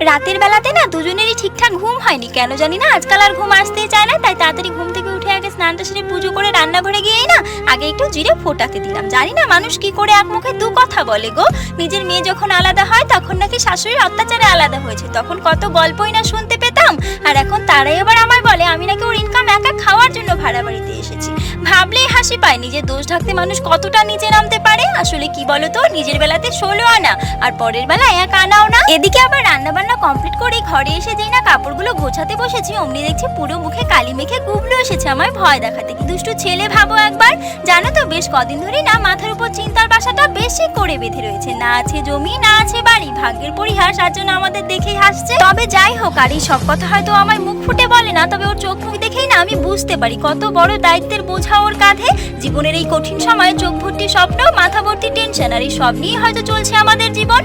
রাতের বেলাতে না দুজনেরই ঠিকঠাক ঘুম হয়নি, কেন জানি না আজকাল আর ঘুম আসতেই চায় না। তাই তাড়াতাড়ি ঘুম থেকে উঠে আগে স্নানটা সেরে পুজো করে রান্নাঘরে গিয়েই না আগে একটু জিরে ফোটাতে দিলাম। জানি না মানুষ কি করে এক মুখে দু কথা বলে গো। নিজের মেয়ে যখন আলাদা হয় তখন নাকি শাশুড়ির অত্যাচারে আলাদা হয়েছে, তখন কত গল্পই না শুনতে পেতাম। আর এখন তারাই আবার আমায় বলে আমি নাকি ওর ইনকাম একা খাওয়ার জন্য ভাড়া বাড়িতে এসেছি। ভাবলেই হাসি পায়, নিজের দোষ ঢাকতে মানুষ কতটা নিচে নামতে পারে। আসলে কি বলতো, নিজের বেলাতে 16 আনা আর পরের বেলা 1 আনাও না। এদিকে আবার রান্না বান্না কমপ্লিট করে ঘরে এসে যেই না কাপড়গুলো গোছাতে বসেছি, অমনি দেখছি পুরো মুখে কালি মেখে গুবলু এসেছে আমায় ভয় দেখাতে। কি দুষ্টু ছেলে ভাবো একবার। জানো তো বেশ কদিন ধরেই না মাথার উপর চিন্তার বাসাটা বেশি করে বেঁধে রয়েছে। না আছে জমি, না আছে বাড়ি, ভাগ্যের পরিহাস আর জন্য আমাদের দেখেই হাসছে। তবে যাই হোক, আর এই সব কথা হয়তো আমায় মুখ ফুটে বলে না, তবে ওর চোখ মুখ দেখেই না আমি বুঝতে পারি কত বড় দায়িত্বের বোঝা ওর কাঁধে। জীবনের এই কঠিন সময়ে চোখ ভর্তি স্বপ্ন, মাথা ভর্তি টেনশন, আর এই সব নিয়ে হয়তো চলছে আমাদের জীবন।